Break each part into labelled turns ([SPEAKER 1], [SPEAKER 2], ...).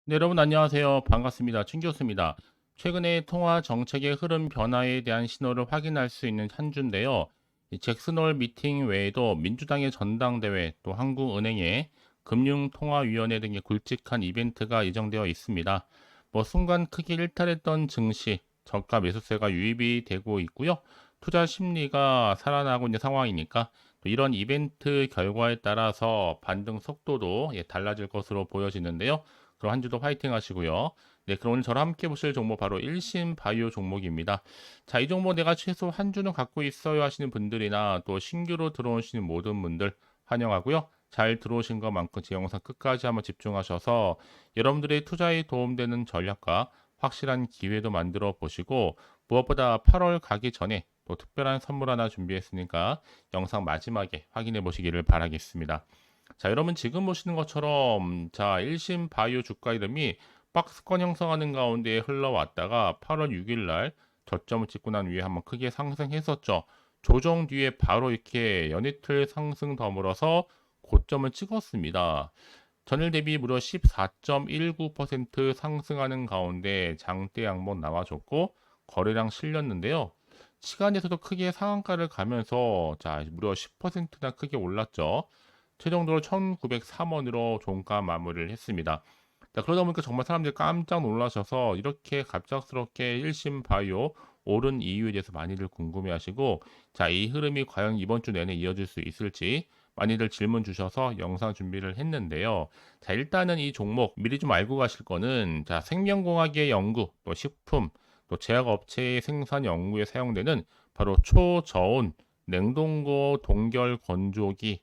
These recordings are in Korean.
[SPEAKER 1] 네, 여러분 안녕하세요. 반갑습니다. 춘 교수입니다. 최근에 통화 정책의 흐름 변화에 대한 신호를 확인할 수 있는 한 주인데요. 이 잭슨홀 미팅 외에도 민주당의 전당대회, 또 한국은행의 금융통화위원회 등의 굵직한 이벤트가 예정되어 있습니다. 순간 크게 일탈했던 증시, 저가 매수세가 유입이 되고 있고요. 투자 심리가 살아나고 있는 상황이니까 또 이런 이벤트 결과에 따라서 반등 속도도 달라질 것으로 보여지는데요. 그럼 한 주도 화이팅 하시고요. 네, 그럼 오늘 저랑 함께 보실 종목 바로 일신 바이오 종목입니다. 자, 이 종목 내가 최소 한 주는 갖고 있어요 하시는 분들이나 또 신규로 들어오시는 모든 분들 환영하고요. 잘 들어오신 것만큼 제 영상 끝까지 한번 집중하셔서 여러분들의 투자에 도움되는 전략과 확실한 기회도 만들어 보시고 무엇보다 8월 가기 전에 또 특별한 선물 하나 준비했으니까 영상 마지막에 확인해 보시기를 바라겠습니다. 자, 여러분 지금 보시는 것처럼 자, 일신 바이오 주가 이름이 박스권 형성하는 가운데 흘러왔다가 8월 6일 날 저점을 찍고 난 위에 한번 크게 상승했었죠. 조정 뒤에 바로 이렇게 연이틀 상승 더불어서 고점을 찍었습니다. 전일 대비 무려 14.19% 상승하는 가운데 장대 양봉 나와줬고 거래량 실렸는데요. 시간에서도 크게 상한가를 가면서 자, 무려 10%나 크게 올랐죠. 최종적으로 1,903원으로 종가 마무리를 했습니다. 자, 그러다 보니까 정말 사람들이 깜짝 놀라셔서 이렇게 갑작스럽게 일신 바이오 오른 이유에 대해서 많이들 궁금해하시고, 자, 이 흐름이 과연 이번 주 내내 이어질 수 있을지 많이들 질문 주셔서 영상 준비를 했는데요. 자, 일단은 이 종목 미리 좀 알고 가실 거는 자, 생명공학의 연구, 또 식품, 또 제약업체의 생산 연구에 사용되는 바로 초저온 냉동고 동결 건조기,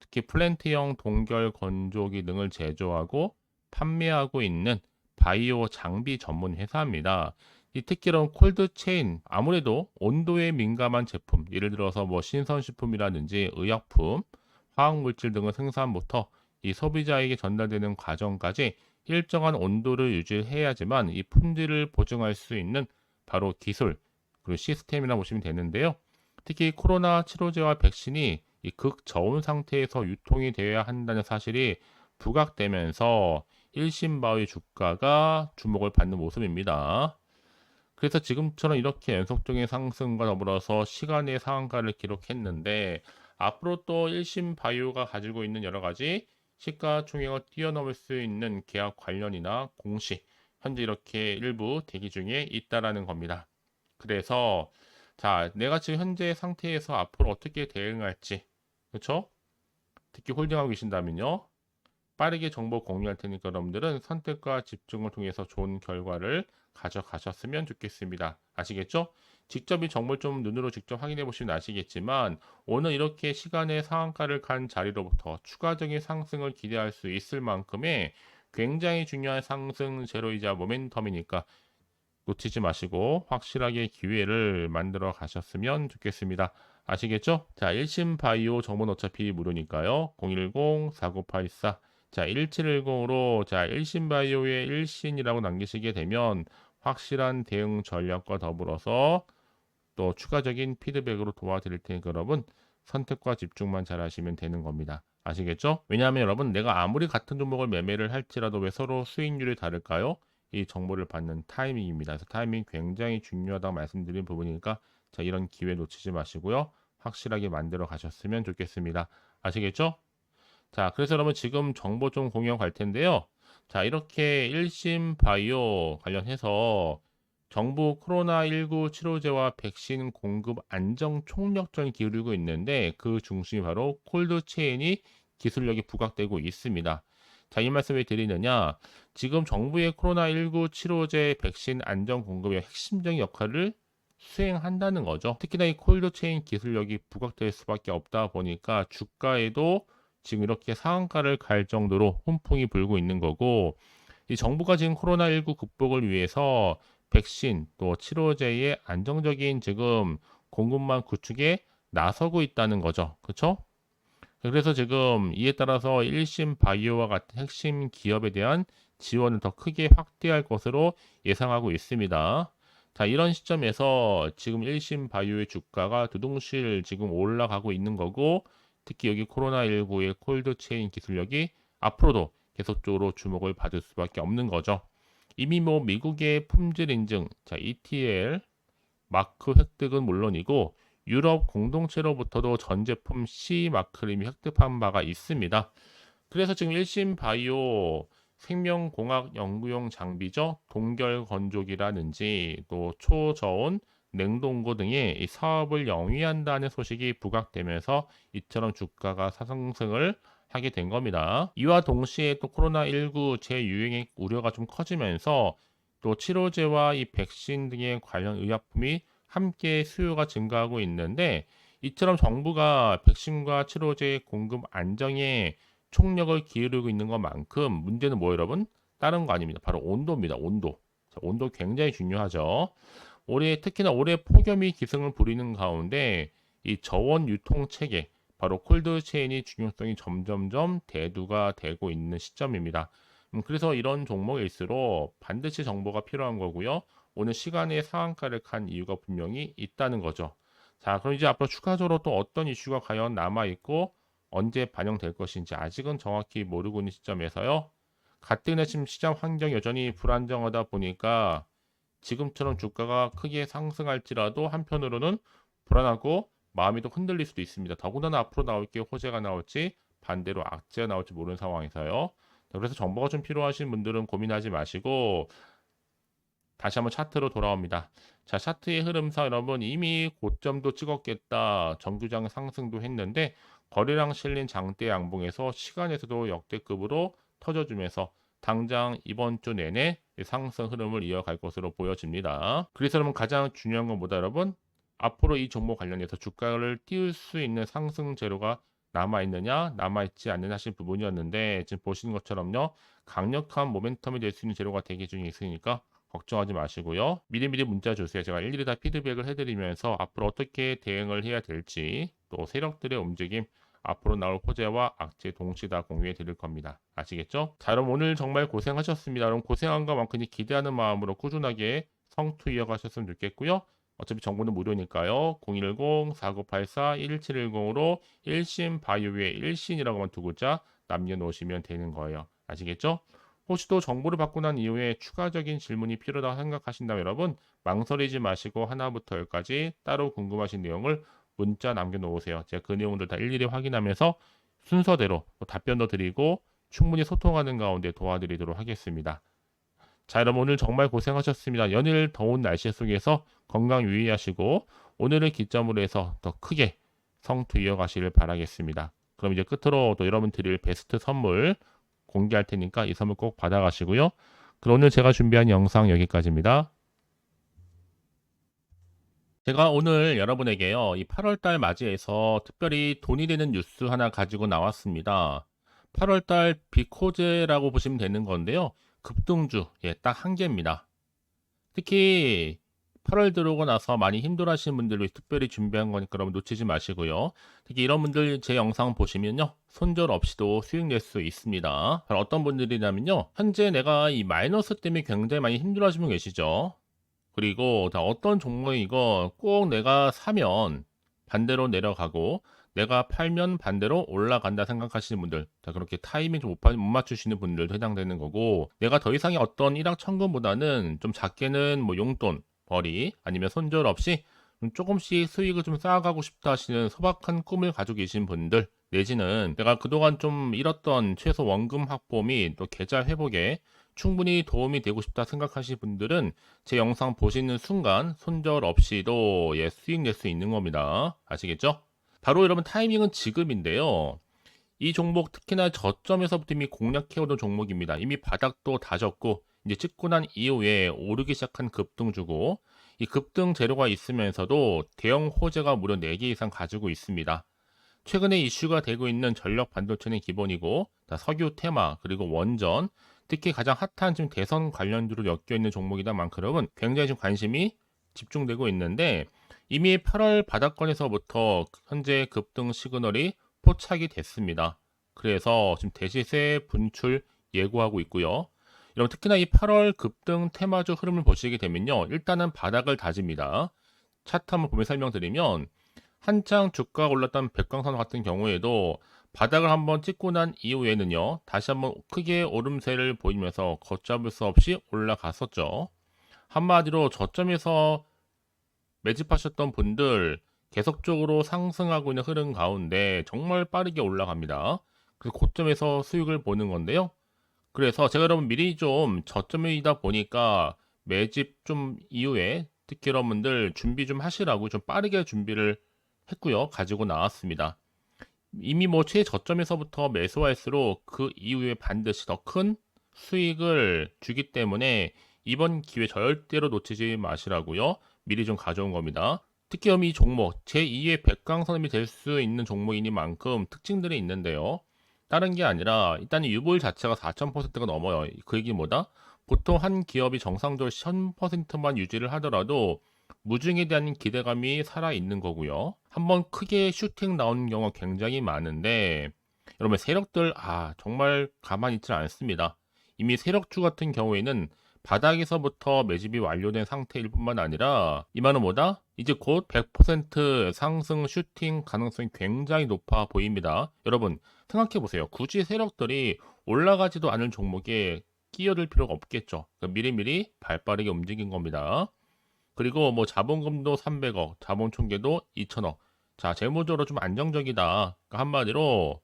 [SPEAKER 1] 특히 플랜트형 동결 건조기 등을 제조하고 판매하고 있는 바이오 장비 전문 회사입니다. 이 특히로 콜드 체인, 아무래도 온도에 민감한 제품, 예를 들어서 신선식품이라든지 의약품, 화학물질 등의 생산부터 이 소비자에게 전달되는 과정까지 일정한 온도를 유지해야지만 이 품질을 보증할 수 있는 바로 기술, 그리고 시스템이라 보시면 되는데요. 특히 코로나 치료제와 백신이 이 극저온 상태에서 유통이 되어야 한다는 사실이 부각되면서 일신바의 주가가 주목을 받는 모습입니다. 그래서 지금처럼 이렇게 연속적인 상승과 더불어서 시간의 상한가를 기록했는데 앞으로 또 일신바이오가 가지고 있는 여러 가지 시가총액을 뛰어넘을 수 있는 계약 관련이나 공시 현재 이렇게 일부 대기 중에 있다라는 겁니다. 그래서 자, 내가 지금 현재 상태에서 앞으로 어떻게 대응할지, 그렇죠? 특히 홀딩하고 계신다면요. 빠르게 정보 공유할 테니까 여러분들은 선택과 집중을 통해서 좋은 결과를 가져가셨으면 좋겠습니다. 아시겠죠? 직접 이 정보를 좀 눈으로 직접 확인해 보시면 아시겠지만 오늘 이렇게 시간의 상한가를 간 자리로부터 추가적인 상승을 기대할 수 있을 만큼의 굉장히 중요한 상승 제로이자 모멘텀이니까 놓치지 마시고 확실하게 기회를 만들어 가셨으면 좋겠습니다. 아시겠죠? 자, 일신 바이오 정보는 어차피 무료니까요. 010-4984 자, 1710으로 자, 일신 바이오의 일신이라고 남기시게 되면 확실한 대응 전략과 더불어서 또 추가적인 피드백으로 도와드릴 테니까 여러분 선택과 집중만 잘 하시면 되는 겁니다. 아시겠죠? 왜냐하면 여러분 내가 아무리 같은 종목을 매매를 할지라도 왜 서로 수익률이 다를까요? 이 정보를 받는 타이밍입니다. 그래서 타이밍 굉장히 중요하다고 말씀드린 부분이니까 자, 이런 기회 놓치지 마시고요. 확실하게 만들어 가셨으면 좋겠습니다. 아시겠죠? 자, 그래서 여러분 지금 정보 좀 공유하고 갈 텐데요. 자, 이렇게 일신 바이오 관련해서 정부 코로나19 치료제와 백신 공급 안정 총력전을 기울이고 있는데 그 중심이 바로 콜드체인이 기술력이 부각되고 있습니다. 자, 이 말씀 왜 드리느냐? 지금 정부의 코로나19 치료제 백신 안정 공급의 핵심적인 역할을 수행한다는 거죠. 특히나 이 콜드체인 기술력이 부각될 수밖에 없다 보니까 주가에도 지금 이렇게 상한가를 갈 정도로 훈풍이 불고 있는 거고, 이 정부가 지금 코로나19 극복을 위해서 백신 또 치료제의 안정적인 지금 공급망 구축에 나서고 있다는 거죠. 그렇죠? 그래서 지금 이에 따라서 일신 바이오와 같은 핵심 기업에 대한 지원을 더 크게 확대할 것으로 예상하고 있습니다. 자, 이런 시점에서 지금 일신 바이오의 주가가 두둥실 지금 올라가고 있는 거고, 특히 여기 코로나19의 콜드체인 기술력이 앞으로도 계속적으로 주목을 받을 수밖에 없는 거죠. 이미 뭐 미국의 품질 인증, 자, ETL 마크 획득은 물론이고 유럽 공동체로부터도 전 제품 C 마크를 이미 획득한 바가 있습니다. 그래서 지금 1심 바이오 생명공학 연구용 장비죠. 동결 건조기라든지 또 초저온 냉동고 등의 이 사업을 영위한다는 소식이 부각되면서 이처럼 주가가 상승을 하게 된 겁니다. 이와 동시에 또 코로나19 재유행의 우려가 좀 커지면서 또 치료제와 이 백신 등의 관련 의약품이 함께 수요가 증가하고 있는데 이처럼 정부가 백신과 치료제 공급 안정에 총력을 기울이고 있는 것만큼 문제는 뭐 여러분? 다른 거 아닙니다. 바로 온도입니다. 온도. 자, 온도 굉장히 중요하죠. 특히나 올해 폭염이 기승을 부리는 가운데 이 저온 유통 체계, 바로 콜드 체인이 중요성이 점점점 대두가 되고 있는 시점입니다. 그래서 이런 종목일수록 반드시 정보가 필요한 거고요. 오늘 시간에 상한가를 간 이유가 분명히 있다는 거죠. 자, 그럼 이제 앞으로 추가적으로 또 어떤 이슈가 과연 남아있고 언제 반영될 것인지 아직은 정확히 모르고 있는 시점에서요. 가뜩이나 지금 시장 환경이 여전히 불안정하다 보니까 지금처럼 주가가 크게 상승할지라도 한편으로는 불안하고 마음이 또 흔들릴 수도 있습니다. 더군다나 앞으로 나올 게 호재가 나올지 반대로 악재가 나올지 모르는 상황에서요. 그래서 정보가 좀 필요하신 분들은 고민하지 마시고 다시 한번 차트로 돌아옵니다. 자, 차트의 흐름상 여러분 이미 고점도 찍었겠다. 정규장 상승도 했는데 거래량 실린 장대 양봉에서 시간에서도 역대급으로 터져주면서 당장 이번 주 내내 상승 흐름을 이어갈 것으로 보여집니다. 그래서 여러분 가장 중요한 건 뭐다 여러분? 앞으로 이 종목 관련해서 주가를 띄울 수 있는 상승 재료가 남아있느냐 남아있지 않느냐 하신 부분이었는데 지금 보시는 것처럼요. 강력한 모멘텀이 될 수 있는 재료가 대기 중에 있으니까 걱정하지 마시고요. 미리미리 문자 주세요. 제가 일일이 다 피드백을 해드리면서 앞으로 어떻게 대응을 해야 될지 또 세력들의 움직임 앞으로 나올 호재와 악재 동시에 다 공유해 드릴 겁니다. 아시겠죠? 자, 여러분 오늘 정말 고생하셨습니다. 여러분 고생한 것만큼 기대하는 마음으로 꾸준하게 성투 이어가셨으면 좋겠고요. 어차피 정보는 무료니까요. 010-4984-1710으로 1신 바이오의 1신이라고만 두 글자 남겨놓으시면 되는 거예요. 아시겠죠? 혹시 또 정보를 받고 난 이후에 추가적인 질문이 필요하다고 생각하신다면 여러분 망설이지 마시고 하나부터 열까지 따로 궁금하신 내용을 문자 남겨놓으세요. 제가 그 내용들 다 일일이 확인하면서 순서대로 답변도 드리고 충분히 소통하는 가운데 도와드리도록 하겠습니다. 자, 여러분 오늘 정말 고생하셨습니다. 연일 더운 날씨 속에서 건강 유의하시고 오늘을 기점으로 해서 더 크게 성투 이어가시길 바라겠습니다. 그럼 이제 끝으로 또 여러분 드릴 베스트 선물 공개할 테니까 이 선물 꼭 받아가시고요. 그럼 오늘 제가 준비한 영상 여기까지입니다. 제가 오늘 여러분에게요, 이 8월달 맞이해서 특별히 돈이 되는 뉴스 하나 가지고 나왔습니다. 8월달 비코제라고 보시면 되는 건데요. 급등주, 딱 한 개입니다. 특히 8월 들어오고 나서 많이 힘들어하시는 분들을 위해 특별히 준비한 거니까 여러분 놓치지 마시고요. 특히 이런 분들 제 영상 보시면요. 손절 없이도 수익 낼 수 있습니다. 바로 어떤 분들이냐면요. 현재 내가 이 마이너스 때문에 굉장히 많이 힘들어하시는 분 계시죠. 그리고 다 어떤 종목이 이거 꼭 내가 사면 반대로 내려가고 내가 팔면 반대로 올라간다 생각하시는 분들, 자, 그렇게 타이밍 좀 못 맞추시는 분들도 해당되는 거고, 내가 더 이상의 어떤 일확천금보다는 좀 작게는 뭐 용돈, 벌이 아니면 손절 없이 조금씩 수익을 좀 쌓아가고 싶다 하시는 소박한 꿈을 가지고 계신 분들, 내지는 내가 그동안 좀 잃었던 최소 원금 확보 및 또 계좌 회복에 충분히 도움이 되고 싶다 생각하시는 분들은 제 영상 보시는 순간 손절 없이도 수익 낼 수 있는 겁니다. 아시겠죠? 바로 여러분 타이밍은 지금인데요. 이 종목 특히나 저점에서부터 이미 공략해오던 종목입니다. 이미 바닥도 다졌고 이제 찍고 난 이후에 오르기 시작한 급등주고 이 급등 재료가 있으면서도 대형 호재가 무려 4개 이상 가지고 있습니다. 최근에 이슈가 되고 있는 전력 반도체는 기본이고 석유 테마 그리고 원전 특히 가장 핫한 지금 대선 관련주로 엮여 있는 종목이다 만큼은 굉장히 좀 관심이 집중되고 있는데 이미 8월 바닥권에서부터 현재 급등 시그널이 포착이 됐습니다. 그래서 지금 대시세 분출 예고하고 있고요. 여러분 특히나 이 8월 급등 테마주 흐름을 보시게 되면요. 일단은 바닥을 다집니다. 차트 한번 보면 설명드리면 한창 주가가 올랐던 백광선 같은 경우에도 바닥을 한번 찍고 난 이후에는요, 다시 한번 크게 오름세를 보이면서 걷잡을 수 없이 올라갔었죠. 한마디로 저점에서 매집하셨던 분들 계속적으로 상승하고 있는 흐름 가운데 정말 빠르게 올라갑니다. 그래서 고점에서 수익을 보는 건데요. 그래서 제가 여러분 미리 좀 저점이다 보니까 매집 좀 이후에 특히 여러분들 준비 좀 하시라고 좀 빠르게 준비를 했고요. 가지고 나왔습니다. 이미 뭐 최저점에서부터 매수할수록 그 이후에 반드시 더 큰 수익을 주기 때문에 이번 기회 절대로 놓치지 마시라고요. 미리 좀 가져온 겁니다. 특히 이 종목 제2의 백강선임이 될 수 있는 종목이니만큼 특징들이 있는데요. 다른 게 아니라 일단 유볼 자체가 4,000%가 넘어요. 그 얘기 뭐다? 보통 한 기업이 정상적으로 1000%만 유지를 하더라도 무중에 대한 기대감이 살아있는 거고요. 한번 크게 슈팅 나오는 경우가 굉장히 많은데 여러분 세력들 정말 가만히 있지 않습니다. 이미 세력주 같은 경우에는 바닥에서부터 매집이 완료된 상태일 뿐만 아니라 이만은 뭐다? 이제 곧 100% 상승 슈팅 가능성이 굉장히 높아 보입니다. 여러분 생각해 보세요. 굳이 세력들이 올라가지도 않을 종목에 끼어들 필요가 없겠죠. 그러니까 미리미리 발빠르게 움직인 겁니다. 그리고 뭐 자본금도 300억, 자본 총계도 2천억. 자, 재무적으로 좀 안정적이다. 그러니까 한마디로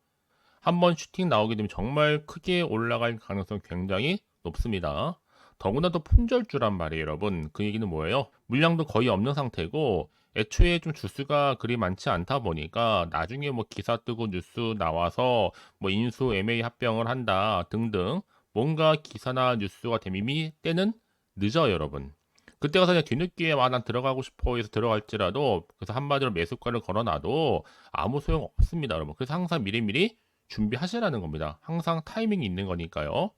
[SPEAKER 1] 한번 슈팅 나오게 되면 정말 크게 올라갈 가능성이 굉장히 높습니다. 더구나도 품절주란 말이에요, 여러분. 그 얘기는 뭐예요? 물량도 거의 없는 상태고 애초에 좀 주수가 그리 많지 않다 보니까 나중에 뭐 기사 뜨고 뉴스 나와서 뭐 인수 M&A 합병을 한다 등등 뭔가 기사나 뉴스가 되면 이미 때는 늦어요, 여러분. 그때 가서 그냥 뒤늦게 난 들어가고 싶어 해서 들어갈지라도 그래서 한마디로 매수가를 걸어놔도 아무 소용 없습니다, 여러분. 그래서 항상 미리미리 준비하시라는 겁니다. 항상 타이밍이 있는 거니까요.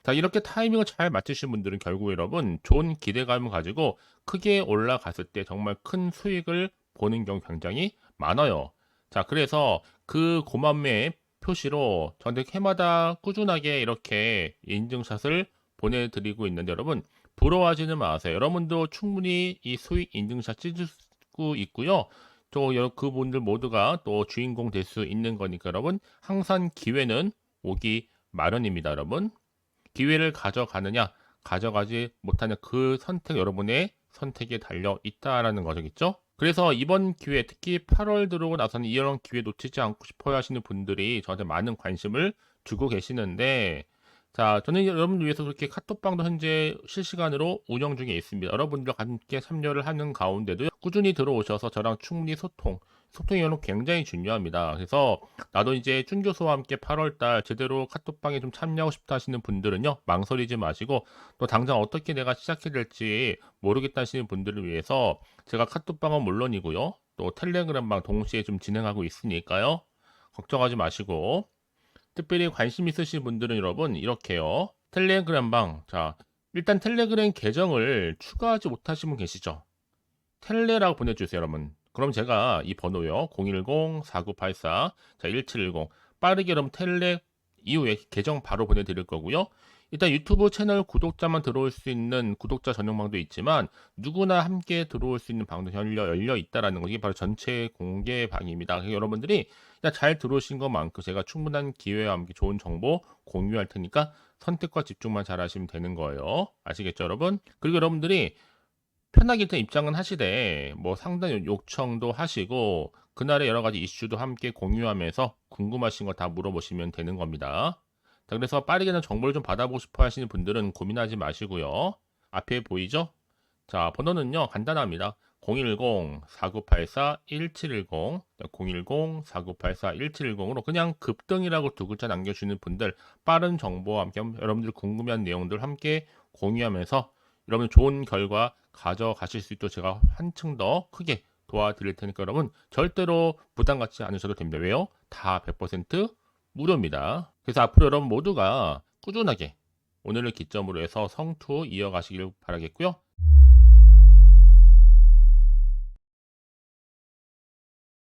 [SPEAKER 1] 자, 이렇게 타이밍을 잘 맞추신 분들은 결국 여러분 좋은 기대감을 가지고 크게 올라갔을 때 정말 큰 수익을 보는 경우 굉장히 많아요. 자, 그래서 그 고만매 표시로 저한테 해마다 꾸준하게 이렇게 인증샷을 보내드리고 있는데 여러분 부러워하지는 마세요. 여러분도 충분히 이 수익 인증샷 찍을 수 있고요. 또 그분들 모두가 또 주인공 될 수 있는 거니까 여러분 항상 기회는 오기 마련입니다, 여러분. 기회를 가져가느냐, 가져가지 못하냐 그 선택 여러분의 선택에 달려 있다라는 거겠죠. 그래서 이번 기회 특히 8월 들어오고 나서는 이런 기회 놓치지 않고 싶어 하시는 분들이 저한테 많은 관심을 주고 계시는데 자, 저는 여러분들 위해서 그렇게 카톡방도 현재 실시간으로 운영 중에 있습니다. 여러분들과 함께 참여를 하는 가운데도 꾸준히 들어오셔서 저랑 충분히 소통이 여러분 굉장히 중요합니다. 그래서 나도 이제 준 교수와 함께 8월달 제대로 카톡방에 좀 참여하고 싶다 하시는 분들은요, 망설이지 마시고 또 당장 어떻게 내가 시작해야 될지 모르겠다 하시는 분들을 위해서 제가 카톡방은 물론이고요, 또 텔레그램방 동시에 좀 진행하고 있으니까요, 걱정하지 마시고 특별히 관심 있으신 분들은 여러분 이렇게요. 텔레그램방. 자, 일단 텔레그램 계정을 추가하지 못하신 분 계시죠? 텔레라고 보내주세요, 여러분. 그럼 제가 이 번호요. 010-4984, 자, 1710. 빠르게 여러분 텔레 이후에 계정 바로 보내드릴 거고요. 일단 유튜브 채널 구독자만 들어올 수 있는 구독자 전용방도 있지만 누구나 함께 들어올 수 있는 방도 열려 있다라는 거. 이게 바로 전체 공개 방입니다. 그래서 여러분들이 잘 들어오신 것만큼 제가 충분한 기회와 함께 좋은 정보 공유할 테니까 선택과 집중만 잘 하시면 되는 거예요. 아시겠죠, 여러분? 그리고 여러분들이 편하게 일단 입장은 하시되 뭐 상담 요청도 하시고 그날의 여러 가지 이슈도 함께 공유하면서 궁금하신 거 다 물어보시면 되는 겁니다. 자, 그래서 빠르게는 정보를 좀 받아보고 싶어 하시는 분들은 고민하지 마시고요. 앞에 보이죠? 자, 번호는요, 간단합니다. 010-4984-1710, 010-4984-1710으로 그냥 급등이라고 두 글자 남겨주시는 분들, 빠른 정보와 함께 여러분들 궁금한 내용들 함께 공유하면서 여러분 좋은 결과 가져가실 수 있도록 제가 한층 더 크게 도와드릴 테니까 여러분 절대로 부담 갖지 않으셔도 됩니다. 왜요? 다 100% 무료입니다. 그래서 앞으로 여러분 모두가 꾸준하게 오늘을 기점으로 해서 성투 이어가시길 바라겠고요.